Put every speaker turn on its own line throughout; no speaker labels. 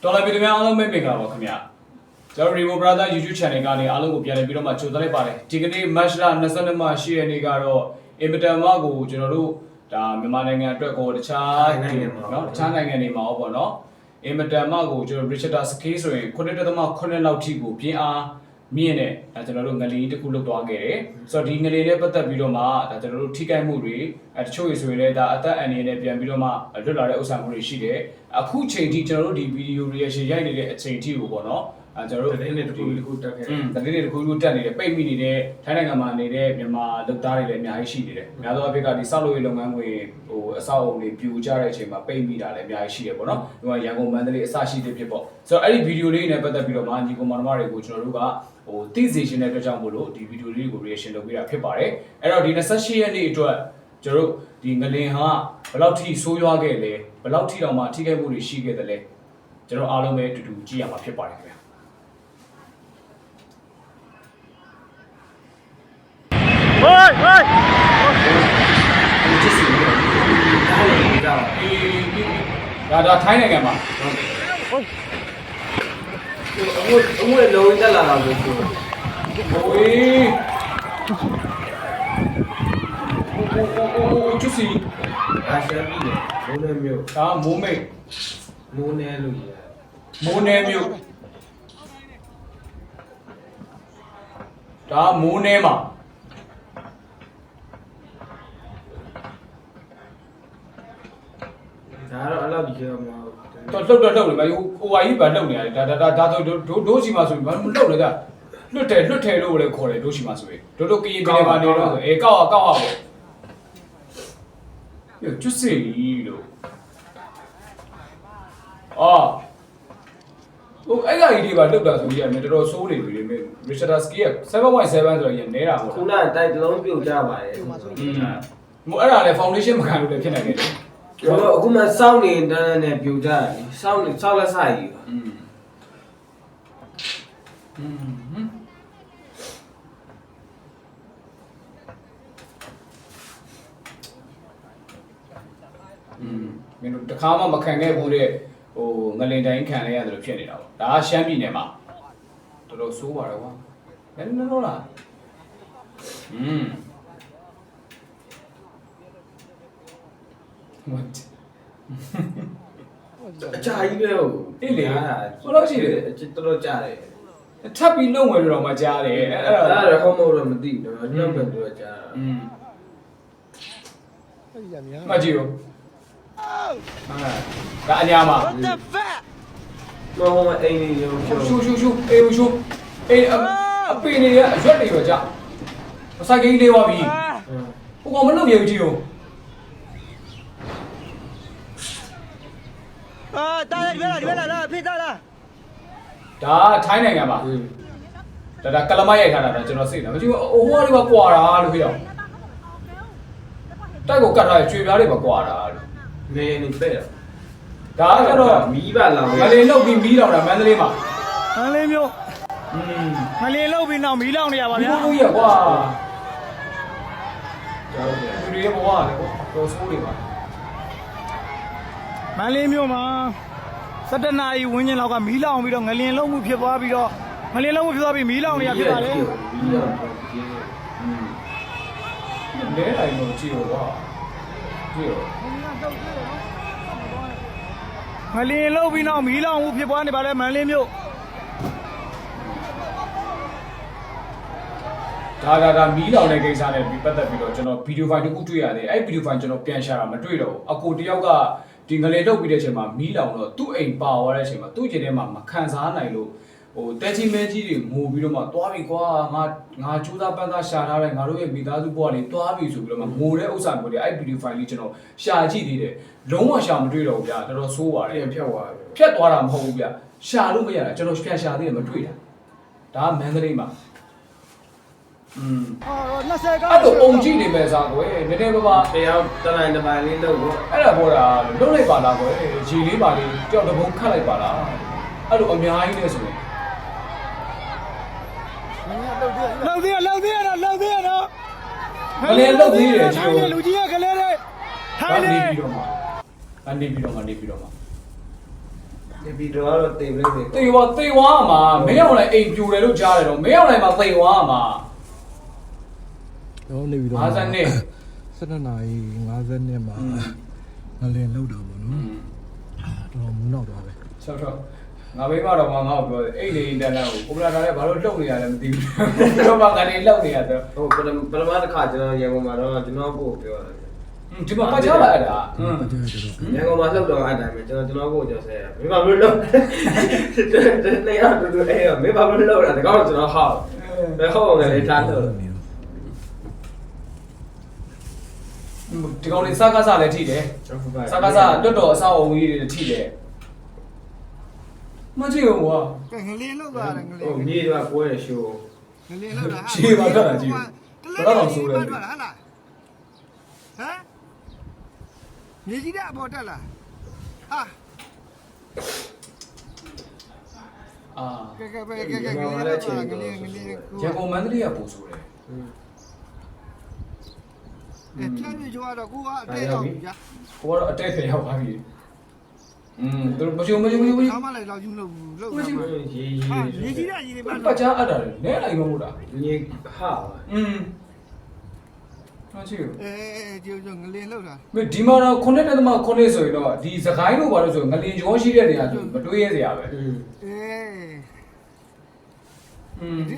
တော်လာပြည်သူများအားလုံးပဲမင်္ဂလာပါခင်ဗျာကျွန်တော် Remo Brother YouTube Channel ကနေအားလုံးကိုပြန်လည်ပြီးတော့မှကြိုဆိုလိုက်ပါတယ်ဒီကနေ့ March လ22မှ8ရက်နေ့ကတော့ Invitation ကိုကျွန်တော်တို့ဒါမြန်မာနိုင်ငံအတွက်ကိုတခြားနိုင်ငံเนาะတခြားနိုင်ငံတွေမှာပေါ့เนาะ Invitation ကိုကျွန်တော် Richard Ski ဆိုရင်9.8လောက်ထိကိုပြင်းအားမြင့်တဲ့ဒါကျွန်တော်တို့ငလီတစ်ခုလုတ်သွားခဲ့တယ်ဆိုတော့ဒီငလီနဲ့ပတ်သက်ပြီးတော့မှဒါကျွန်တော်တို့ထိခိုက်မှုတွေတချို့ဆိုရင်လည်းဒါအသက်အန္တရာယ်နဲ့ပြန်ပြီးတော့မှလွတ်လာတဲ့ဥစ္စာမှုတွေရှိတယ်အခုချိန်ထိကျွန်တော်တို့ဒီဗီဒီယို reaction ရိုက်နေတဲ့အချိန်ထိကိုပေါ့နော်ကျွန်တော်တို့သတင်းတွေတစ်ခုတက်ခဲ့သတင်းတွေတစ်ခုတက်နေတယ်ပိတ်မိနေတဲ့ထိုင်းနိုင်ငံမှာနေတဲ့မြန်မာလုပ်သားတွေလည်းအများကြီးရှိနေတယ်အများသောအားဖြင့်ကဒီစောက်လုပ်ရေးလုပ်ငန်းတွေဟိုအဆောက်အအုံတွေပြိုကျတဲ့အချိန်မှာပိတ်မိတာလည်းအများကြီးရှိတယ်ပေါ့နော်ဒီမှာရန်ကုန်မန္တလေးအစရှိတဲ့ဖြစ်ပေါ့ဆိုတော့အဲ့ဒီဗီဒီယိုလေးနဲ့ပတ်သက်ပြီးတော့မှညီကောင်မောင်နှမတွေကိုကျွန်တော်တို့ကဟိုသိစေချင်တဲ့အတွက်ကြောင့်မို့လို့ဒီဗီဒီယိုလေးကို reaction လုပ်ပေးတာဖြစ်ပါတယ်အဲ့တော့ဒီ28ရက်နေ့အတွက်ကျွန်တော်တို့ဒီငလင်ဟာဘယ်လောက်ထိဆိုးရွားခဲ့လဲဘယ်လောက်ထိတောင်မှထိခိုက်မှုတွေရှိခဲ့တယ်လဲကျွန်တော်အားလုံးပဲအတူတူကြည့်ရမှာဖြစ်ပါတယ်ခင်ဗျာ
ဟိုး
ဒီချစ်စီဒါထိုင်းနိုင်ငံမှာ
အမွေလုံးတက်လာတာကိုဆို
โอ้ยချစ်စီ
အားရှမ်းပြည်နယ်မိုးနယ်မြို့
ဒါမိုးမိတ်
မိုးနယ်လို့ရ
မိုးနယ်မြို့ဒါမိုးနယ်မှာ
ဒါတော့အဲ့လောက်ကြီးရောမဟုတ်
တော့လှုပ်နေမှာဟိုဟာကြီးပါလှုပ်နေရတယ်ဒါဆိုဒိုးစီမှာဆိုပြီးမလှုပ်လေကလွတ်တယ်လို့လည်းခေါ်တယ်ဒိုးစီမှာဆိုရင်တို့ကရင်ပြည်မှာနေတော့ဆိုကောက်ပေါ့ကျွတ်စီလို့အော်ဟိုအဲ့ကကြီးတွေပါလှုပ်တာဆိုရင်တော်တော်ဆိုးနေပြီလေ Richard Ski က 7.7 ဆိုတော့ရင်နဲတာပေါ့
ခုနတိုက်တလုံးပြုတ်ကြပါတယ်
ဟိုအဲ့ဒါလည်း foundation မခံလို့လည်းဖြစ်နိုင်တယ်
ကျွန်တော်အခုမှစောင့်နေတန်းနဲ့ပြုတ်ကြတယ်စောင့်လက်ဆိုင်ကြီး
မင်းတို့တခါမှမခံခဲ့ဘူးတဲ့ဟိုငလင်တိုင်းခံရရတယ်လို့ဖြစ်နေတာပေါ့ဒါကရှမ်းပြည်နယ်မှာတော်တော်ဆိုးပါတယ်ကွာနည်းနည်းတော့လားwhat
အချာကြီးပဲဟုတ်
အေးလေ
ဘယ်
လိုရှိလဲ
တော်တော်ကြားတယ်
ထပ်ပြီးလုံဝင်လို့တော့မကြားတယ်
အဲ့ဒါတော့ဟုတ်မဟုတ်တော့မသိဘူးတော့ညောင်းပဲတော့ကြား
မကြည့်ဘူးဒါအညာမှာ
What the fuck မအိမ်ကြီးရော
ရှူအေးအပင်တွေကအရွက်တွေရောကြအစိုက်ကြီးလေးပါပြီဟိုကောင်မလုပ်ရဘူးကြည့်ဦး
大家别来了，别打了。
ဒါထိုင်းနိုင်ငံမှာဒါကလမရိုက်ထားတာကျွန်တော်စိတ်တာမကြည့်ဘူးဟိုဟာလေးပါကွာတာလို့ပြောတိုက်ကိုကတ်ထားရွှေပြားတွေပါကွာတာလို့
နေနေပဲ့
ဒါကျတော့
မီးပါလောင်
ငလင်လောက်ပြီးမီးလောင်တာမန္တလေးမှာ
မန္တလေးမျိုးငလင်လောက်ပြီးနောက်မီးလောင်နေရပါဗျာ
ဘူးရကွာသူတွေရဲ့ဘဝကလည်းတော့ဆိုးနေပါ
မန္တလေးမျိုးမှာ17နာရီဝန်းကျင်လောက်ကမီးလောင်ပြီးတော့ငလင်လုံးမှုဖြစ်သွားပြီးတော့ငလင်လုံးမှုဖြစ်သွားပြီးမီးလောင်နေရဖြစ်ပါလေ
မီးလောင်
လဲတိုင်းတော့ကြည့်ရောကွာကြည့်ရော
ငလင်လုံးပြီးနောက်မီးလောင်မှုဖြစ်သွားနေပါလေမန္တလေးမျိုး
ဒါမီးလောင်တဲ့ကိစ္စနဲ့ပတ်သက်ပြီးတော့ကျွန်တော်ဗီဒီယိုဖိုင်တစ်ခုတွေ့ရတယ်အဲ့ဗီဒီယိုဖိုင်ကျွန်တော်ပြန်ရှာတာမတွေ့တော့ဘူးအကိုတယောက်ကဒီငလေထုတ်ပြီးတဲ့အချိန်မှာမီးလောင်တော့သူ့အိမ်ပါသွားတဲ့အချိန်မှာသူ့ကျင်ထဲမှာမခံစားနိုင်လို့ဟိုတဲချီမဲကြီးတွေငိုပြီးတော့မှသွားပြီကွာငါကြိုးစားပန်းစားရှာထားတဲ့ငါတို့ရဲ့မိသားစုဘဝလေးသွားပြီဆိုပြီးတော့မှငိုတဲ့ဥစ္စာမျိုးတွေအဲ့ဗီဒီယိုဖိုင်လေးကျွန်တော်ရှာကြည့်သေးတယ်လုံးဝရှာမတွေ့တော့ဘူးဗျာတော်တော်ဆိုးပါတယ်
ဖြတ်သွားတယ်
ဖြတ်သွားတာမဟုတ်ဘူးဗျာရှာလို့မရတာကျွန်တော်ပြန်ရှာသေးတယ်မတွေ့တာဒါကမန္တလေးမှာ
20က
အဲ့တော့ပုံကြည့်နေမယ်စားကွယ်နည်းနည်းပါ
တယောက်တနိုင်တစ်ပိုင်းလေးလုပ်တော့
အဲ့ဒါပေါ်တာလုံးလိုက်ပါလားကွယ်ရေလေးပါလေးကြောက်တဘုံခတ်လိုက်ပါလားအဲ့လိုအများကြီးနဲ့ဆိုရင်
လောက်သေးရတော့
ကလေးလုတ်သေးတယ်ကြီးကို
လူကြီးကကလေးတွေထိုင်နေ
ပြီးတော့မှနေပြီးတော့မှ
ပြီးတော့တင်လိုက်တယ်
တေဝါမှာမင်းအောင်လိုက်အိမ်ပြိုတယ်လို့ကြားတယ်တော့မင်းအောင်လိုက်မှာတေဝါမှာ
တော့နေပြီးတော့
52
12နာရီ50မှာငလင်လောက်တာပေါ့နော်တော်မူနောက်တော့ပဲ
ဆောက်ငါဘေးမတော့ငါ့ကိုပြောတယ်အိတ်နေတန်းတန်းကိုကိုမလာတာလည်းဘာလို့လှုပ်နေရလဲမသိဘူးတော့မှကနေလှုပ်နေရဆို
ဟိုပထမတစ်ခါကျွန်တော်ရန်ကုန်မှာတော့ကျွန်တော်ကိုပြောတယ်
ဒီမှာပတ်ချလာအဲ့ဒါ
ရန်ကုန်မှာလှုပ်တော့အဲ့တိုင်းပဲကျွန်တော်ကိုကြောက်ဆဲရမင်းဘာလို့လှုပ်နေရတူတူအဲ့မင်းဘာလို့လှုပ်တာတကောက်ကျွန်တော်ဟောက်ဘယ်ဟောက်ငယ်လေးထားလို့
ဒီကောင်လေးစကားစလည်းထိတယ်စကားစတွတ်တော်အဆောက်အုံကြီးတွေထိတယ်မကြည့်ဘူးကွာ
ငလင်းလောက်သွားတယ်ငလ
ဟို
င်း
မြေတော့ပွဲရရှိုး
ငလင်းလောက်တာ
ခြေပါတော့ကြည့်ဘယ်တော့ဆိုးလဲ
ဟုတ်လားဟမ်မြေကြီးတဲ့အပေါ်တက်လာဟာ
အာ
ကဲငလင်းလောက်တာငလင်း
ရန်ကုန်မန္တလေးကပို့ဆိုတယ်
ဖြန့်ပြကြတော့ကိုကအတဲရောက်ပြီဗျာ
ကိုကတော့အတက်ထဲရောက်သွားပြီသူမချို
ဘာမှလည်းလောက်ယူလို့လောက်တာ
ရေး
ဟာ
ရေး
မြေကြီးတဲ့ကြီးတွေပါ
ပတ်ချအပ်တာလေနဲလိုက်မဟုတ်လား
မြေဟာ
မကြည့်ဘူး
ကျိုးငလင်းလောက်တာ
ဒီမှာတော့9.9ဆိုရင်တော့ဒီစကိုင်းလို့ပါလို့ဆိုငလင်ကျော်ရှိတဲ့နေရာဆိုမတွေးရစရာပဲ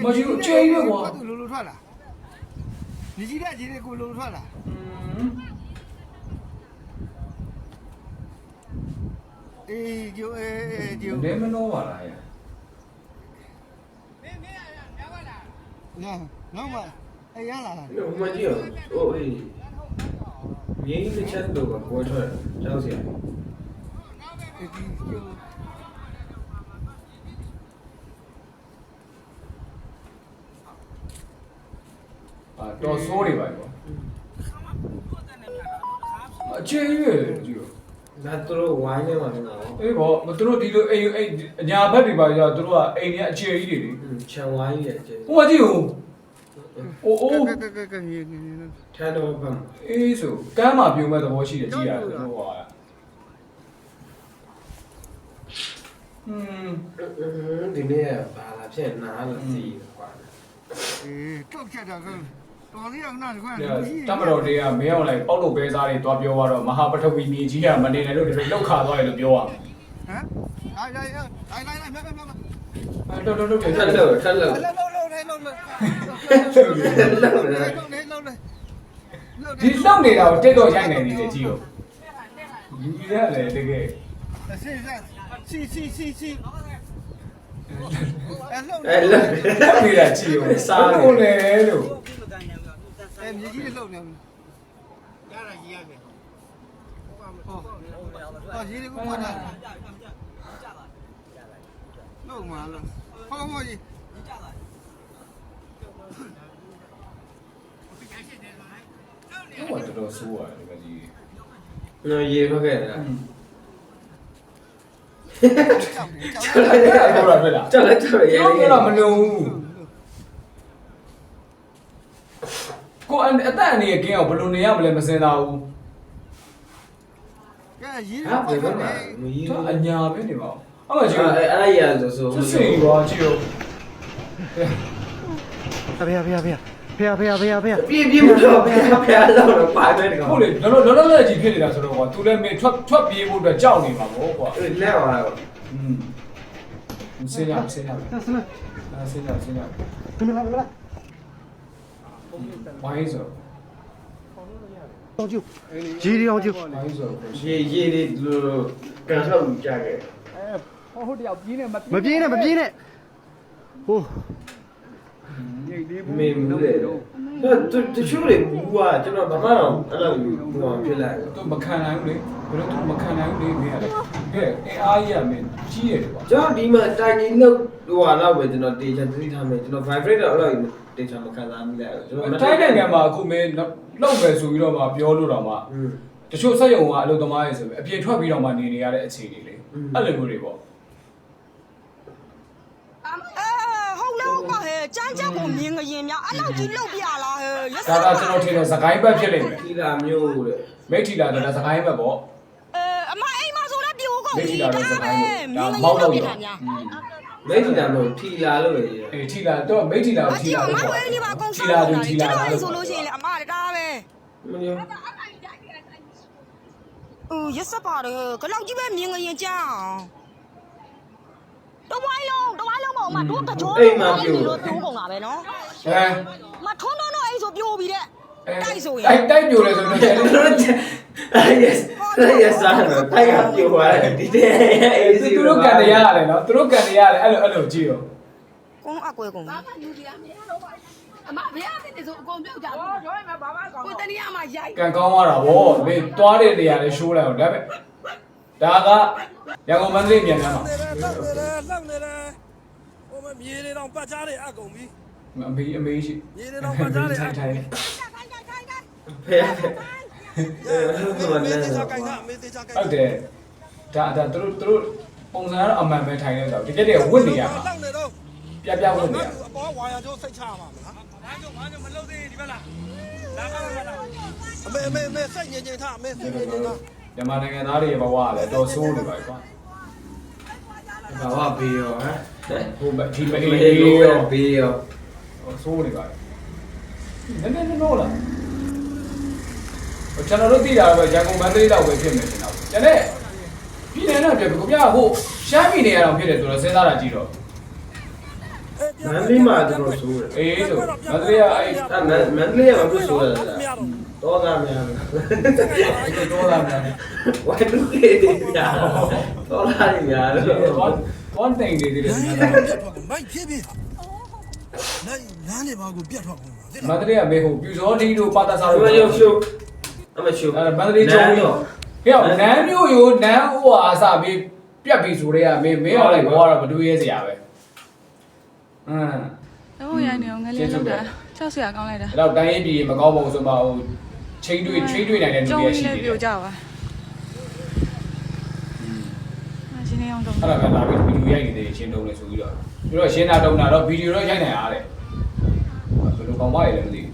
မကြည့်ဘူးချိန်ပဲကွာ
သူလိုထွက်လာမြေကြီးတဲ့ကြီးတွေကိုလိုထွက်လာကျိုးကျိုး
လဲမနှောပါလားရ
နော်မအဲ့ရလာ
ဟိုမကြည့်ဟိုအေးမြေတစ်ချက်တော့ပွဲထွက်ကြောက်စရာ
တော်ဆိုးနေပါကွာအချိန်ရွယ်ကြည့်
ဒါသူတို့ဝိုင်းနေမှာတော့
အေးဘောသူတို့ဒီလိုအိမ်အညာဘက်တွေပါကြသူတို့ကအိမ်ကြီးအခြေကြီးတွေလေ
ခြံဝိုင်းရဲ့ကျ
ဟိုမကြည့်ဘူးအိုး
ထဲတော့ဗမ်း
အေးဆိုကမ်းမှာပြုံမဲ့သဘောရှိတယ်ကြည့်ရတယ်ဟိုဟာ
ဒီနေ့ဘာလာဖြစ်နားလာစီကွာ
တုတ်ချက်တာဆိုတော်လေးအောင်နားကွာ
တမတော်တွေကမင်းအောင်လိုက်ပေါက်လို့ပဲစားတွေတွားပြောတော့မဟာပထဝီမြေကြီးကမနေနဲ့လို့ဒီလိုလောက်ခါသွားတယ်လို့ပြောရမယ်
ဟမ်လိုက်မြတ်မြတ်
တော်
ထက်လို့ထက်လို့
လှုပ်
ဒီလှုပ်နေတာကိုတက်တော့ရိုက်နေသေးတယ်ကြည့်ဦးလူကြီးရတယ်တကယ်
စီအဲ့လှုပ်
အဲ့လက်
လှုပ်နေတာကြည့်ဦးစားလို့လေလို့
အဲ့မြေကြီးလှုပ်နေရတာကြီးရတယ်ဟောရေးကိုပတ်တာလှုပ်မှာလားဟောမောကြီး
ဟိုကတော်ဆိုးရတယ်ကကြီး
နော်ရေထွက်ခဲ့တာ
ကြောက်လိုက်တော့ဖြစ်လာ
ကြောက်လိုက်ကြောက်ရေ
ပြောတော့မလုံဘူးကိုအသက်အနေနဲ့ကင်းအောင်ဘယ်လိုနေရမလဲမစင်သာဘူး
ကဲရေး
ဟာဘယ်မှာမကြီး
သူအညာပဲနေပါအောင်အဲ့မှာကြည့်
အဲ့ရဆို
သူစိတ်ပါကြည့်ဦး
ဖေ
ပြေးမတော့ဖေလောက်တော့ပါပဲကောင်
ဟုတ်လေလောလောကြီးဖြစ်နေတာဆိုတော့ကွာသူလည်းမင်းထွက်ပြေးဖို့အတွက်ကြောက်နေမှာပေါ့ကွာ
လက်သွားတော့
စင်ရဆင်းရဘယ်မှာဝိုင်းဆို
ရေးရအောင်ကျ
ဝိုင်းဆို
ရေတွေလိုကန်ဆောက်ကြခဲ့
မပြေးနဲ့ဟို
မေမူးတယ်တချို့တွေဘူးอ่ะကျွန်တော်ဘာမှတော့အဲ့လိုဟိုဖြစ်လိုက်
သူမခံနိုင်ဘူးလေဘယ်လိုသူမခံနိုင်ဘူးလေမင်းရတယ်ကဲအားကြီးရမင်းကြီးရတယ်ကွာ
ကျွန်တော်ဒီမှာတိုင်ကြီးလောက်ဟိုဟာလောက်ပဲကျွန်တော်တေချာသတိထားမယ်ကျွန်တော် vibrate တော့အဲ့လိုတေချာမခံစားမိလိုက်ကျွန်တော်
တိုင်းနိုင်ငံမှာအခုမင်းလောက်ပဲဆိုပြီးတော့မှပြောလို့တော့မှတချို့စက်ရုံကအလုပ်သမားတွေဆိုပြီးအပြင်ထွက်ပြီးတော့မှနေရတဲ့အခြေအနေလေအဲ့လိုမျိုးတွေပေါ့
ဟုတ်လားဟုတ်ပါဟဲ့ကျန်းကျန်းကိုမြင်ငရင်များအဲ့လောက်ကြီးလုတ်ပြလားဟဲ့ရက်စ
ဒါ
က်
ကကျွန်တော်ထင်တယ်စကိုင်းဘက်ဖြစ်လိမ့်မယ်
ဒီလာမျိုးတဲ့
မိထီလာတဲ့စကိုင်းဘက်ပေါ့
အမအိမ်မှာဆိုလဲပြိုက ပေါ့
မိတ်
ဒီ
တီလာ
ဒါ
တော့စ
ပဲ
ကိုင်း
မ
လို့
င်း
ဒါ
က
မောက်
ရု
တော့
ပ်ပြ
ရော
တာများ
မိတ်တာလို့ထီလာလို့ပဲ
အေးထီလာတော့မိတ်တီလာ
အ
ကိုထီ
ကြည့်
လာ
မ
လို့
ဝဲနေပါအကုန်
ထီ
ဆော
လာ
င်း
တူ
လာ
ထီ
တယ်
လာ
ကျွန်တော်
လို့
ဆိုလို့ရှိရင်လေအမတဒါပဲ
မပြော
ရက်စက်ပါတယ်ခလောက်ကြီးပဲမြင်ငရင်ကြောင်းတဝိုင်းလုံးပေါ့အမတို့တကြောလို့တိုးကုန်တာပဲနော်
အဲ
မထုံးတော့အဲ့ဆိုပြိုပြီးတဲ့တိုက်ဆိုရင်
တိုက်ပြိုလဲဆိုတော့
yes စားတော့တိုက်ကပြိုသွားတယ်ဒီတဲ့အေးစီ
သူတို့ကန်ရရတယ်နော်သူတို့ကန်ရရတယ်အဲ့လိုကြည့်ရော
ကုန်းအကွဲကုန်
ဘာမှယူရမရတော့ပါအမဘေးကနေဆိုအကုန်ပြုတ်ကြဘူးတော့မှဘာမှကောင်းကိုတနည်းမှရိုက်
ကန်ကောင်းသွားတာဗောဘေးသွားတဲ့နေရာလေးရှိုးလိုက်အောင်ဒါပေမဲ့ဒါကရန်ကုန်မန္တလေးမြန်များမှာ
နေတယ်လောက်နေတယ်လောက်နေတယ်ဟိုမမြေတွေတော့ပတ်ချားတွေအကုန်ပြီ
အမေရှိ
မြေတွေတော့ပတ်ချားတွေအ
ထို
ကုန်
င်
ပြီ
ဖေး
မေးသေးချာကိုင်ကမေးသေးချာကိုင်
ဟုတ်တယ်ဒါသူတို့ပုံစံကတော့အမှန်ပဲထိုင်နေတော့တကယ်တည်းဝတ်နေရမှာ
လောက်နေတော့
ပြဝတ်နေရ
အပေါ်ဝါရကျိုးစိတ်ချမှာမလားဘာကြောင့်မလုပ်သေးဒီဘက်လားလာပါလားအမေစိတ်ငြိမ်ငြိမ်ထားအမေစိတ်ငြိမ်ငြိမ်ထား
မြန်မာနိုင်ငံသားတွေရဲ့ဘဝကလည်းတော်ဆိုးနေပါကွာ
ဘာဝဘေးရောဟမ်
ဟိုဒီမ
ဘေး
အေး
ရော
ရော
ဘေးရော
ဆိုးနေပါနည်းနော်လားကျွန်တော်တို့သိတာတော့ရန်ကုန်မန္တလေးတော့ပဲဖြစ်နေတယ်တော့ကျန်တဲ့ပြည်နယ်တော့ပြကိုပြဟိုရှမ်းပြည်နယ်ကတော့ဖြစ်တယ်ဆိုတော့စဉ်းစားတာကြည့်တော့
မန္တလေးမှာတော့ဆိုးတယ်
အေးဆိုမန္တလေးကအဲ့
မန္တလေးကဘာလို့ဆိုးရလဲတော့သားများ
တော့လာတယ်
ဝိုင်းလူကြီးညာတော့လာနေများလို့
one thing တွေဒီလို
ပြ
များ
တ်ထွက်ကုန်မိုက်ဖြစ်ဖြစ်နိုင်ညားနေပါကိုပြတ်ထွက်ကုန်ပါ
မန္တလေးကမေဟိုပြူစောတီတို့ပါတာစာ
ဒီ
တို့
မှာရုပ်ရှုအမရှု
အဲ့မန္တလေးကျောင်းရောဟဲ့နန်းမျိုးရိုနန်းဟိုအားစပြီးပြက်ပြီးဆိုတဲ့ကမင်းရောလိုက်ဘောကတော့မတွေးရဲစရာပဲ
တော့ရိုင်းနေအောင်ငလေးလောက်တာချောက်ဆရာကောင်းလိုက်တာ
အဲ့တော့တိုင်းရေးပြည်မကောင်းပါဘူးဆိုမှဟိုချိန်တွေနိုင်တဲ့လူ
ကျုံ
တွေ
ကြီး
ရှိ
လည်း
တယ်
ပြိုကြပါရှင်းနေအောင်တော့
အဲ့ဒါကလာပြီးဗီဒီယိုရိုက်နေတယ်ရှင်းတုံးလေဆိုပြီးတော့ပြီးတော့ရှင်းတာတုံးတာတော့ဗီဒီယိုတော့ရိုက်နိုင်အားတဲ့ဘယ်လိုကောင်းပါလဲလည်းမသိ
မ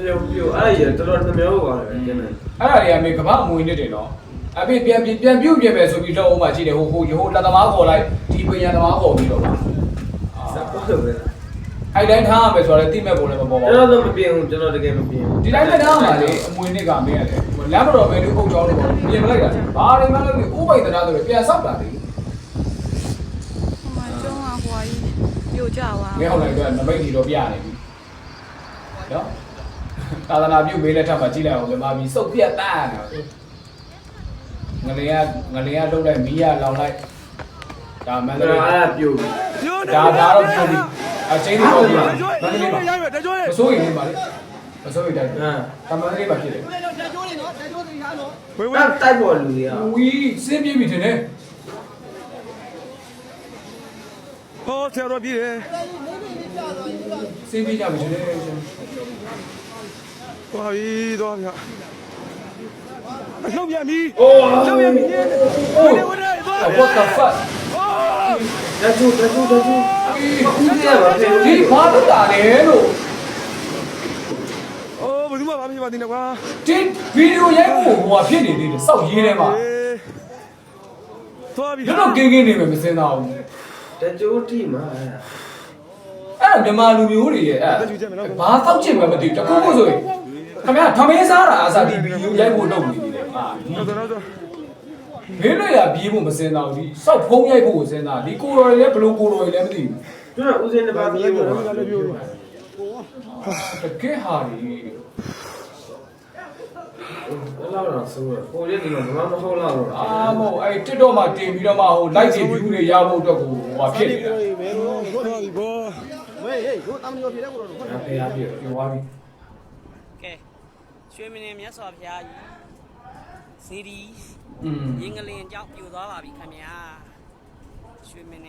လို့ပြအဲ့ရတော်တော်နှမျိုးပါလေကျန်တယ်
ဘူးအဲ့ဒါတွေကမေကမ္ဘာအမွေနှစ်တယ်နော်အပြင်ပြန်ပြုတ်ပြင်မယ်ဆိုပြီးတော့ဟိုမှာရှိတယ်ဟိုလက်သမားခေါ်လိုက်ဒီပညာသမားခေါ်ပြီးတော့ပါ
စပေါ်လို့ပဲ
အဲ့တိုင်းထားရမယ်ဆိုတော့လည်းတိမဲ့ပုံလည်းမပေါ်ပါ
ကျွန်
ဘူး
တော်တော့မပြင်းဘူးကျွန်တော်တကယ်မပြင်းဘူး
ဒီတိုင်းလည်းထားမှာလေအမွေနှစ်ကမင်းရတယ်လမ်းမတော်ပဲလူအုပ်ကြောင်းလို့ပေါ့ပြင်မလိုက်တာဘာတွေမှလည်းဥပိ္ပဒနာဆိုတော့ပြန်ဆောက်တာလေ
ဟိုမှာကျုံးဟွာကြီးပြိုကြပါ
မင်းဟောက်လိုက်တော့နမိတ်တီတော့ပြနေပြီနော်သာသနာပြုပေးတဲ့ထပ်မှာကြည့်လိုက်အောင်မြန်မာပြည်စုပ်ပြတ်တန်းနေတာငလျာလှုပ်လိုက်မီးရလောင်လိုက်ဒါမှန်တယ်
အဲ့ပြိုပြီ
ဒါတော့ပြုတ်ပြီအချင်းတွေပေါ့ပြီမန္တလေးမှာ
ရိုက်မယ်တကြိုးလေး
မစိုးရင်လေးပါလေမစိုးရင်တိုင်း
ဟမ်
ဒါမှန်တယ်မှာဖြစ်တယ်
ဝေးဝေး
တိုက်ပေါ်လူတွေက
ဝီစင်းပြေးပြီထင်တယ်
ဟောဆရာတော်ပြည်တယ်
စင်းပြေးကြပြီထင်တယ်
သွားပြီသွားပြီအလှုပ်ပြန်ပြီ
အိုး
လှုပ်ပြန်ပြီ
အိုး
ဝေးသွား
what the fuck
တချူဦးရပါဖေး
ဒီဘာလို့တာလဲလို့
အိုးဘယ်သူမှမဖြစ်ပါသေးနဲ့ကွာ
ဒီဗီဒီယိုရိုက်ဖို့ဟိုဖြစ်နေသေးတယ်စောက်ရေးထဲမှာ
သွားပြီ
တို့တော့ကင်းနေမယ်မစင်တော့ဘူး
တချူတီမှာ
အဲ့ဒါမြန်မာလူမျိုးတွေရဲ့အဲ့ဘာတောက်ချင်မှမသိဘူးတခုခုဆိုရင်ခင်ဗျာထမင်းစားတာအစားဒီဗီဒီယိုရိုက်ဖို့လုပ်နေသေးတယ်ဟာဒီ
တော့တော့
မင်းတို့ရပြေးဖို့မစင်တော့ဘူးဒီစောက်ဖုံးရိုက်ဖို့ကိုစင်တာဒီကိုတော်တွေလည်းဘယ်လိုကိုတော်တွေလည်းမသိဘူး
ကျွန်တော်ဦးစင်းတစ်ပါးပြေးဖို့
တကယ်ဟာဒီ
အဲ့လောက်တော့ဆိုးတယ်ကိုလေးဒီမှာဘာမှမဟုတ်တော့ဘူး
အာမဟုတ်အဲ့ TikTok မှာတင်ပြီးတော့မှဟို like တွေ view တွေရဖို့အတွက်ကိုဟိုဟာဖြစ်နေတာ
သွားပြီဘော
အဖေအဖေ
ပြောသွားပြီ
ကဲရွှေမင်းမြတ်စွာဘုရားကြီးဇီဒီ ရင်းကလင်ကြောင့်ပြိုသွားပါပြီခင်ဗျာရွှေမင်း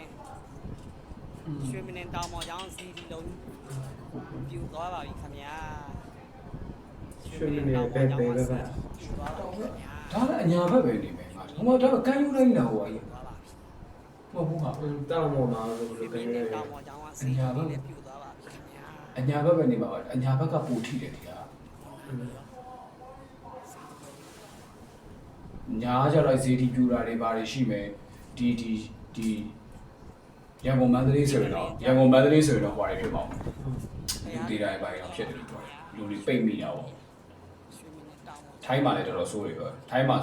တောင်ပေါ်ကြောင့်ဇီဒီလုံးပြိုသွားပါပြီခင်ဗျာပြိုသွားပါပြီခင်ဗျာ
ဒါလည်းအညာဘက်ပဲနေမယ်ငါဟိုမှာဒါကကန်ယူလိုက်နေတာဟိုအရင်မဟုတ်ဘူးဟာ
တောင်းမောမှာလို့
ရွှေ
ပြော
မ
နေ
င်း
တယ်
တောင်ပေါ်ကြောင့်ဇီဒီလည်းပြိုသွားပါပြီခင်ဗျာ
အညာဘက်ပဲနေပါအညာဘက်ကပူထိတယ်ဒီက ညာကြတော့ဈေးတီပြူတာတွေဘာတွေရှိမယ်ဒီရန်ကုန်မန္တလေးဆိုရင်တော့ရန်ကုန်မန္တလေးဆိုရင်တော့ဟိုတွေဖြစ်ပါဦးလူတေးတိုင်းဘာတွေဖြစ်တယ်လို့ပြောတယ်လူတွေပိတ်မိတာပေါ့ထိုင်းမှာလည်းတော်တော်ဆိုးတွေပဲထိုင်းမှာအ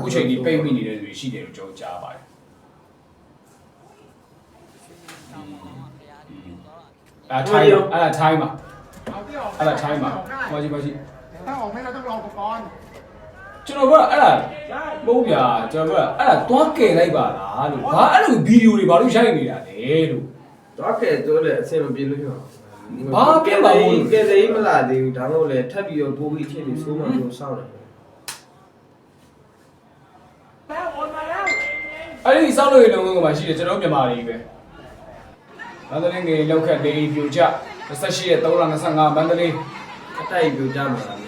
ခုချိန်ကြီးပိတ်မိနေတဲ့လူတွေရှိတယ်လို့ကျွန်တော်ကြားပါတယ်ထိုင်းမှာဘာကြီး
ถ้าออกไม่เราต้องรออุปกรณ์
ကျွန်တော်ကအဲ့ဒါမဟုတ်ဗျာကျွန်တော်ကအဲ့ဒါသွားကယ်လိုက်ပါလားလို့ဘာအဲ့လိုဗီဒီယိုတွေဘာလို့ရိုက်နေတာလဲလို့
တော့ကဲတို့လည်းအဆင်မပြေလို့ပြော
ဘာပြတ်ပါဘူး
ကဲလေမလာသေးဘူးဒါမှမဟုတ်လေထပ်ပြီးတော့ပိုးပြီးဖြစ်နေဆိုးမှလို့စောင့်တယ်
အဲ့ဒီစောက်လို့ရလုံးကမှရှိတယ်ကျွန်တော်မြန်မာတွေပဲမန္တလေးငယ်လောက်ခက်လေးပြိုကျ28ရက်3လ25မန္တလေး
အတိုက်ပြကြမှာလား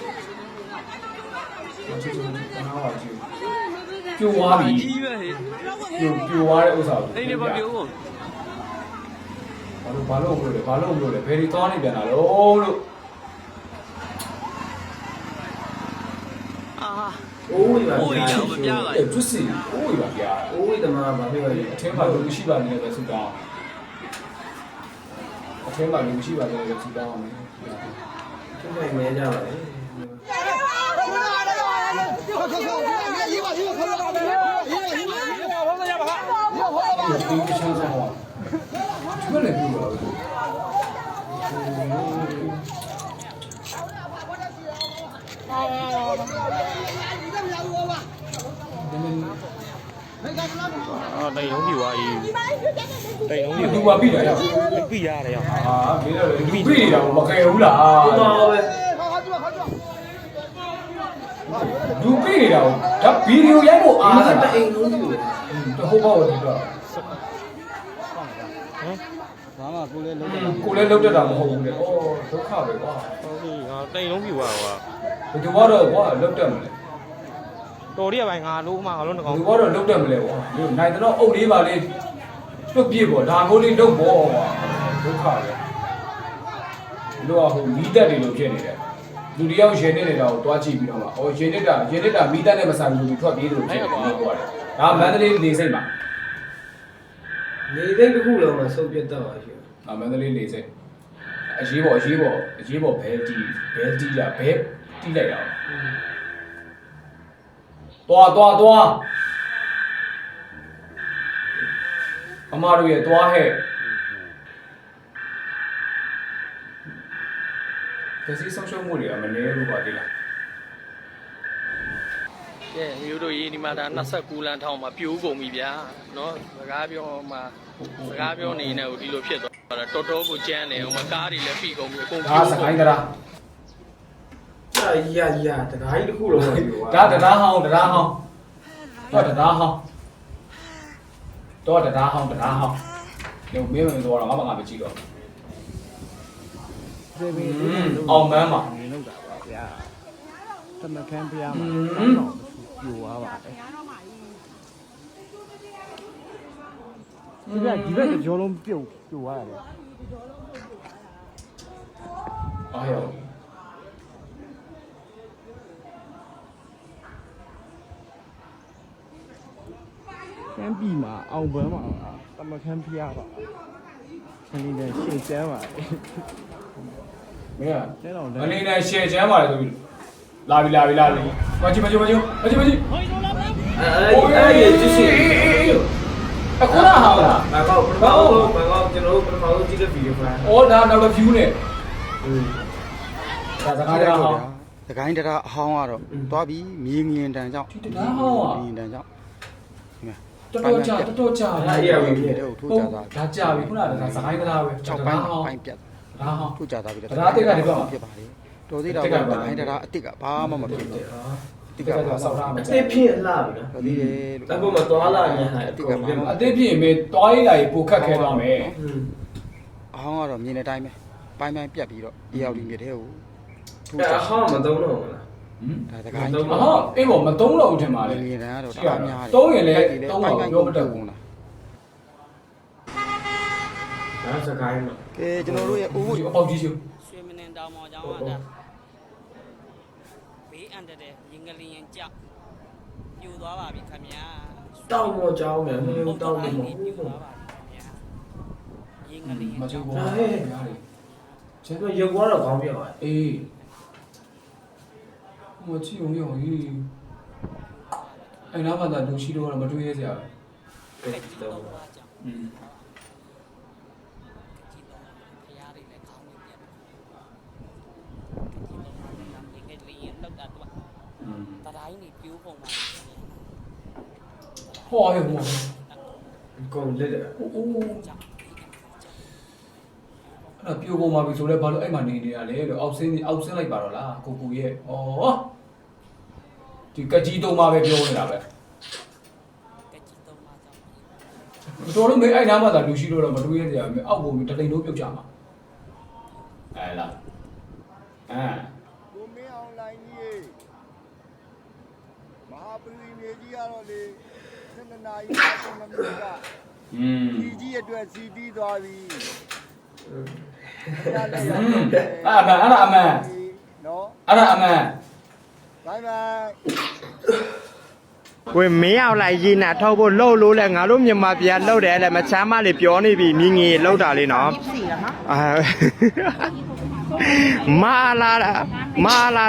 ပြိုသွားပြီပြိုသွားတဲ့ဥစ္စာကိုနေနေပါပြိုဘာလို့လဲဘယ်ဒီသွားနေပြန်တာလို့
အိုးရပါဗျာ
ကျွတ်စီအိုးရပါဗျာ
အိုးတမဘာဖြစ်လဲ
အထင်းမှာလူရှိပါနေတယ်ဆိုတော့အထင်းမှာလူရှိပါနေတယ်ဆိုတော့မယ်
သူ့ရဲ့မဲကြပါလေ
ဒီချမ်းသာဟောဒီလိုလည်းပြောလို့
啊，内容比我伊，内容
ဒီလူပါပြီလားရောက်
比呀的呀。
ဟာဘေးတော့လူပြီနေတာမကယ်ဘူးလား
ဟိုမှာပဲ
လူပြီနေတာဒါဗီဒီယိုရိုက်ဖို့အား
အား
တာ
တအိမ်လုံးကြီးလို့
ဟိုဘောဒီတော့
妈妈过来弄的。
ကိုလည်းလောက်တတ်တာမဟုတ်ဘူးလေဩဒုက္ခပဲကွာ
啊，内容比我哇。
ဘယ်သူကတော့ကွာလောက်တတ်မလဲ
တော်ရပိုင်းငါလုံးမငါလုံးတကောင်
ဘယ်သူကတော့လောက်တတ်မလဲကွာဒီနိုင်တော့အုပ်လေးပါလေးလွတ်ပြစ်ပေါ့ဒါကိုလေးလုတ်ပေါ့ကွာဒုက္ခပဲလို့ဟိုမီးတက်တွေလို့ဖြစ်နေတယ်လူတယောက်ရှင်နေတာကိုတွားကြည့်ပြီးတော့မှအော်ရှင်နေတာမီးတက်နဲ့မဆိုင်ဘူးသူထွက်ပြေးတယ်လို့ဖြစ်နေတယ်ကွာဒါမန္တလေးနေစိတ်မှာ
နေတဲ့တစ်ခုလုံးမှာစုပ်ပြတ်တော့ပါရှိတယ်
မန္တလေးနေစိတ်အရေးပေါ်ဘဲတီးတာဘဲတီးလိုက်တာသွားအမတို့ရဲ့သွားဟဲ့ကစီဆုံးရှုံးမှုတွေကမနေဘူးပါဒီလား
ကဲမျိုးတို့ရေးဒီမှာဒါ29လမ်းထောင်မှာပြိုးကုန်ပြီဗျာနော်စကားပြောနေနေကိုဒီလိုဖြစ်သွားတာတော်တော်ကိုကြမ်းတယ်ဟိုမှာကားတွေလည်းဖိကုန်ပြီအကုန်
ဒါစကိုင်းတရား
ကြာရတခါကြီးတစ်ခုလုံးမှာပြော
ဒါတရားဟောင်းတော့တရားဟောင်းညမင်းမတော်တော့ငါမကြည့်တော့အောင်မန်းပါ
နေလောက်တာပါဗျာတမခန်းပြားမှာပြိုသွားပါတယ်ဒီဘက်ကြောလုံးပြုတ်သွားတယ်
အားရော
ကမ်းပြီမှာအောင်ပန်းမှာတမခန်းပြားပါခင်းနေရှေ့ကျမ်းပါ
မင်း
ကျဲတော့
အနေနဲ့ရှယ်ချမ်းပါတယ်ဆိုပြီးလာပြီမကြည့်
အဲ့ရကြည့်စီ
အခုလားဟာလား
ဘာကောကျွန်တော်ပထမဆုံးကြည့်တဲ့ဗီဒီယိုဖိုင်
အော်ဒါနောက်တစ် view နဲ့ဒါစကားတရားဟောင်း
တကိုင်းတရာအဟောင်းကတော့သွားပြီးမြေငင်တန်ကြောင့်
ဒီတရားဟောင်းอ่ะ
ငင်တန်ကြောင့်
တော်ကြာ
အဲ့ရပြီ
မြေတဲ့ကိုထိုးကြသွား
ဒါကြာပြီခုနကဒါစကိုင်းတရားပဲ
6ပိုင်းပိုင်းပြတ်
ဒါဟောင်း
ထိုးကြသွားပြီး
တရားတိတ်ကတည်းက
ဖြစ်ပါလေတော်သေးတာကတကိုင်းတရာအစ်စ်ကဘာမှမဖြစ်ဘူးအစ်စ်ကဘာဆောက်ထားမှာ
အစ်စ်ဖြစ်လာပြီနော်
တော်သေးတယ်လို့
အဲ့ပေါ်မှာသွားလာနေဟာ
အစ်စ်ကဘာမှ
အသေးပြင်းမေးတွားရည်လိုက်ပိုခက်ခဲသွားမယ်
အဟောင်းကတော့မြေနေတိုင်းပဲပိုင်းပိုင်းပြတ်ပြီးတော့အေယော်ဒီမြေတဲ့ကိုထိုး
အဲ့
ကြ
အဟောင်းမသုံးတော့ဘူးလား
ဒါတကိုင်း
ဟောအေးပေါ့မသုံးတော့ဘူးထင်ပါလေ
ငင်တန်ကတော့တအားများတယ်
သုံးရင်လည်းသုံးတော့ပြောမတတ်ဘူး
လား
ဒါစကိုင်းမှာ
ကဲကျွန်တော်တို့ရဲ့အိုး
ဒီအပေါက်ကြီးရှိ
ရွှေမင်းတောင်မောင်ကျောင်းကဒါဘေးအန္တရာယ်ရင်ငလျင်ကြောက်ပြ ပြိုသွားပါပြီခင်ဗျာ
တောင်းတော့ကြောင်းမယ်မင်းတောင်းနေမ
ပြို
ဟုတ်
သွားပါပြီခင်ဗျာရေငလျင်
မချိုးပေါ်
ဒါ
ပါ
ဟဲ့
ရားလေ
ကျွန်တော်ရုပ်သွားတော့ကောင်းပြပါ
အေးမချိုးရောဟေးအဲ့နားမှာလူရှိတော့မတွေ့ရစရာ
ပဲတော့
อืม
ဖရားတွေလည်းခေါင်းနေပြန်ဒီငလျင်လောက်တာတော့
อืม
တတိုင်းနေပြိုးပုံပါ
ဟောရဟော
ကောင်းလက်တယ်
အိုးအဲ့ဒါပြိုကုန်ပါပြီဆိုတော့ဘာလို့အဲ့မှာနေနေရလဲလို့အောက်ဆင်းလိုက်ပါတော့လားကိုကူရဲ့ဩဒီကကြီးတုံးမှာပဲပြောနေတာပဲ
ကကြီးတော့မှာကြောင့်
တော်လို့မေးအဲ့နားမှာသာလူရှိတော့မတွေ့ရစရာအောက်ကိုတလိန်တို့ပြုတ်ကြမှာအဲ့လားအာ
ကိုမင်းအောင်လိုင်းကြီးမဟာပရိမေကြီးကတော့လေ7 နာရီ9မိနစ်က
อืม
ဒီကြီးအတွက်စီးပြီးသွားပြီ
အဲ့ဒါအမှန်
နော်
အဲ့ဒါအမှန်
ဘိုင်ဘိုင်
ဝေမင်းအောင်လိုက်ရေးနာထောက်ဖို့လှုပ်လို့လဲငါတို့မြန်မာပြည်လှုပ်တယ်လဲမချမ်းမလေးပြောနေပြီမြင်းငီလှုပ်တာလေးနော်မာလာ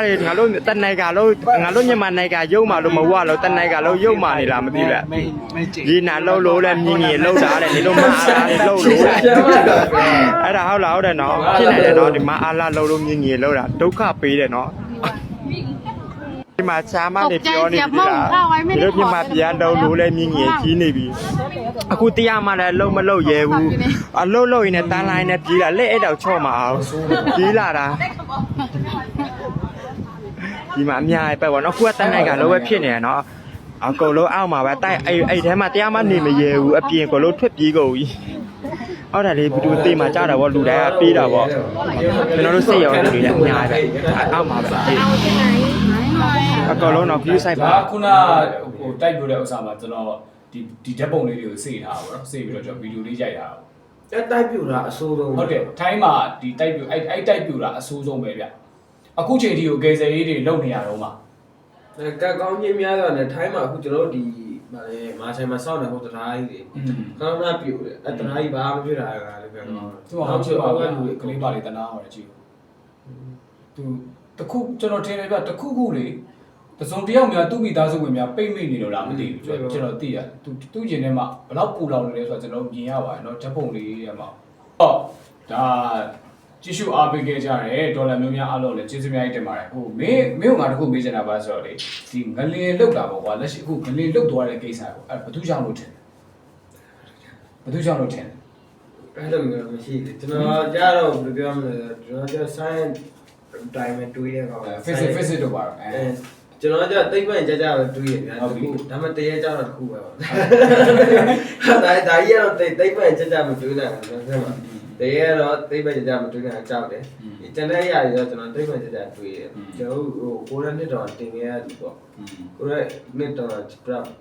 တယ်ငါတို့တနိုင်ကလို့ငါတို့မြန်မာနိုင်ကရုပ်မှလို့မဝလို့တနိုင်ကလို့ရုပ်မှနေလားမသိဘူးရေးနာလှုပ်လို့လဲမြင်းငီလှုပ်တာတဲ့ဒီလိုမာလာလှုပ်လို့အဲ့ဒါဟုတ်လားဟုတ်တယ်နော်ဖြစ်နေတယ်နော်ဒီမာအာလာလှုပ်လို့မြင်းငီလှုပ်တာဒုက္ခပေးတယ်နော်ဒီမှာချာမလေးပြောနေပြီလားဒီလိုပြမပြန်တော့လို့လဲမြင်းငယ်ကြီးနေပြီအခုတရားမှလည်းလုံးမလုံးရဲဘူးအလုံးလုံးရင်လည်းတန်းလိုင်းနဲ့ပြေးလာလက်အဲ့တော့ချော့မအောင်ပြေးလာတာဒီမှာအများပဲပေါ့နော်ခုကတန်းလိုက်ကလောပဲဖြစ်နေရနော်အကုန်လုံးအောက်မှာပဲတိုက်အဲ့ထဲမှာတရားမှနေမရဲဘူးအပြင်အကုန်လုံးထွက်ပြေးကုန်ပြီအော်ဒါလေးဘီတူတေးမှာကြားတာပေါ့လူတိုင်းကပြေးတာပေါ့ကျွန်တော်တို့စိတ်ရောလူတွေလည်းအများပဲအောက်မှာပဲပြေးအကောင်လုံးတော့ view site ပါ
ခုနဟိုတိုက်ပြတဲ့ဥစ္စာမှာကျွန်တော်ဒီဓာတ်ပုံလေးတွေကိုစေ့ထားပါတော့စေ့ပြီးတော့ကျွန်တော်ဗီဒီယိုလေးရိုက်ထားပါ
အဲ့တိုက်ပြတာအဆိုးဆုံး
ဟုတ်တယ်ထိုင်းမှာဒီတိုက်ပြအဲ့တိုက်ပြတာအဆိုးဆုံးပဲဗျအခုချိန်ထိကိုကယ်ဆယ်ရေးတွေလုပ်နေရတော့မှာ
ကက်ကောင်းချင်းများတော့လည်းထိုင်းမှာအခုကျွန်တော်တို့ဒီဗာလေမာဆိုင်မှာစောင့်နေဟိုတရားကြီးတွေခဏခဏပြိုတယ်အဲ့တရားကြီးဘာမှမဖြစ်တာလည်းပဲကောင်း
သူကဟုတ်ချင်ပါဘူးလူကလေးပါလေတနာဟောတယ်ကြည့်သူတခုကျွန်တော်ထင်တယ်ဗျတခုခုလေတစုံတယောက်များသူ့မိသားစုဝင်များပိတ်မိတ်နေလို့လားမသိဘူးကျွန်တော်သိရတယ်သူ့ကျင်ထဲမှာဘလောက်ပူလောင်နေလဲဆိုတော့ကျွန်တော်မြင်ရပါတယ်เนาะဓာတ်ပုံလေးထဲမှာဟောဒါကြည့်ရှုအားပေးခဲ့ကြတယ်ဒေါ်လာမျိုးများအားလုံးလည်းကျေးဇူးများကြီးတင်ပါတယ်ဟိုမင်းကငါတခုမေးချင်တာပါဆိုတော့လေဒီငလင်လောက်တာပေါ့ကွာလက်ရှိအခုငလင်လောက်သွားတဲ့ကိစ္စကိုအဲ့ဘယ်သူကြောင့်လို့ထင်ဘယ်သူကြောင့်လို့ထင်
အဲ့လိုမျိုးမရှိဘူးကျွန်တော်ကြားတော့ဘယ်လိုပြောမလဲကျွန်တော်ကြား science တိုင်းမှာတွေးရကောင်
visit တော့ပါတော့အဲ
ကျွန်တော်ကြားတိတ်ပန်ကြားပဲတွေးရဗျာတခုဒါမှတရေကြားတော့တခုပဲပေါ့ဒါကြီးကတော့တိတ်ပန်ကြားမတွေးနိုင်ဘူးဆရာမတရေကတော့တိတ်ပန်ကြားမတွေးနိုင်ကြောက်တယ်ကျန်တဲ့ຢာတွေတော့ကျွန်တော်တိတ်ပန်ကြားတွေးရကျွန်တော်ဟိုကိုရနှစ်တော့တင်ခဲ့ရပြီပေါ့ကိုရနှစ်တော့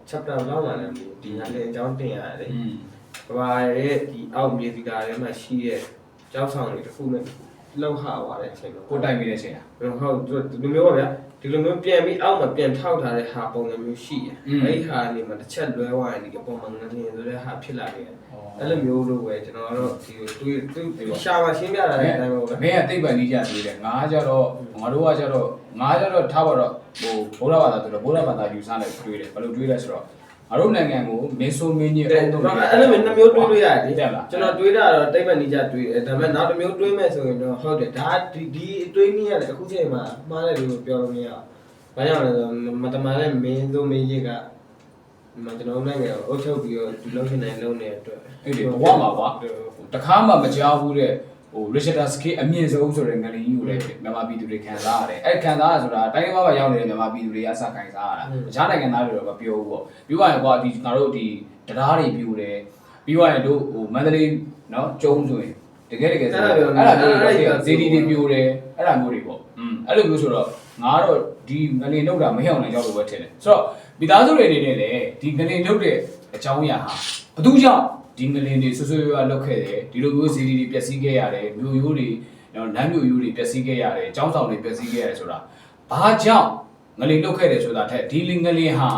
chapter လောက်လာတယ်ဒီညာလေးအကြောင်းတင်ရတယ်ဘာရဲ့ဒီအောက်မြေစီကာထဲမှာရှိတဲ့ကြောက်ဆောင်တွေတစ်ခုနဲ့လောက်ဟာသွားတဲ့အချိန်တော့
ကိုတိုင်ပြီးတဲ့အချိန်လား
ဟုတ်ဒီလိုမျိုးပါဗျာဒီလိုမျိုးပြန်ပြီးအောက်မှာပြန်ထောက်ထားတဲ့ဟာပုံစံမျိုးရှိတယ်အဲဒီဟာနေမှာတစ်ချက်လွဲသွားရင်ဒီပုံမှန်ငနေဆိုတဲ့ဟာဖြစ်လာတယ်အဲ့လိုမျိုးလို့ပဲကျွန်တော်ကတော့ဒီတွေးရှာပါရှင်းပြတာတဲ့အတိုင်းပဲဗျာ
မင်းကတိတ်ပန်ကြီးကြသေးတယ်ငါကြတော့ငါတို့ကကြတော့ငါကြတော့ထားပါတော့ဟိုဘုရားဘာသာဆိုတော့ဘုရားဘာသာယူဆလိုက်တွေးတယ်ဘယ်လိုတွေးလဲဆိုတော့ငါတို့နိုင်ငံကိုမင်းဆိုမင်းကြီးအောင်တော့
အဲ့လိုမျိုးနှမျိုးတွေးလို့ရတယ်ကျွန်တော်တွေးတာတော့တိတ်မနီကြတွေးတယ်ဒါပေမဲ့နောက်တစ်မျိုးတွေးမဲ့ဆိုရင်တော့ဟုတ်တယ်ဒါဒီအတွေးနည်းရတယ်အခုချိန်မှာမှားတယ်လို့ပြောလို့မရဘူးဘာကြောင့်လဲဆိုမတမာတဲ့မင်းဆိုမင်းကြီးကကျွန်တော်နိုင်ငံကိုအုပ်ချုပ်ပြီးတော့ဒီလုံးရှင်နိုင်လုံးနေတဲ့အတွက်
အဲ့ဒီဘဝမှာကွာတခါမှမကြောက်ဘူးတဲ့ဟို Richard Sk အမြင့်ဆုံးဆိုတဲ့ငလင်ကြီးကိုလည်းမြန်မာပြည်သူတွေခံစားရတယ်အဲ့ခံစားရဆိုတာတိုင်းဘာရောက်နေတဲ့မြန်မာပြည်သူတွေကစခံစားရတာတခြားနိုင်ငံသားတွေတော့မပြောဘူးပေါ့ပြီးသွားရင်ကွာဒီငါတို့ဒီတရားတွေပြိုတယ်ပြီးသွားရင်တို့ဟိုမန္တလေးနော်ကျုံးဆိုရင်တကယ်ဆိုအဲ့ဒါမျိုးဇေဒီတွေပြိုတယ်အဲ့ဒါမျိုးတွေပေါ့အဲ့လိုမျိုးဆိုတော့ငါတော့ဒီငလင်လောက်တာမဟျောင်းနိုင်ကြောက်လို့ပဲထင်တယ်ဆိုတော့မိသားစုတွေအနေနဲ့လည်းဒီငလင်လောက်တဲ့အကြောင်းအရာဟာဘသူကြောင့်ဒီငလင်တွေဆွဆွရွာလောက်ခဲ့တယ်ဒီလိုမျိုးဇီဒီတွေပျက်စီးခဲ့ရတယ်မြို့ရိုးတွေနော်လမ်းမြို့ရိုးတွေပျက်စီးခဲ့ရတယ်ကျောင်းဆောင်တွေပျက်စီးခဲ့ရတယ်ဆိုတာဘာကြောင့်ငလင်လောက်ခဲ့တယ်ဆိုတာထက်ဒီငလင်ဟာ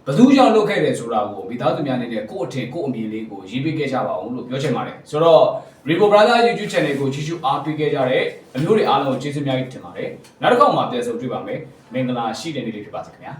ဘယ်သူကြောင့်လုပ်ခဲ့တယ်ဆိုတာကိုမိသားစုများနေတဲ့ကိုယ့်အထင်ကိုယ့်အမြင်လေးကိုရေးပေးခဲ့ကြပါအောင်လို့ပြောချင်ပါတယ်ဆိုတော့ Rico Brother YouTube channel ကိုကြည့်ရှုအားပေးခဲ့ကြတဲ့အမျိုးတွေအားလုံးကိုကျေးဇူးများကြီးတင်ပါတယ်နောက်တစ်ခေါက်မှာပြန်ဆုံတွေ့ပါမယ်မင်္ဂလာရှိတဲ့နေ့လေးဖြစ်ပါစေခင်ဗျာ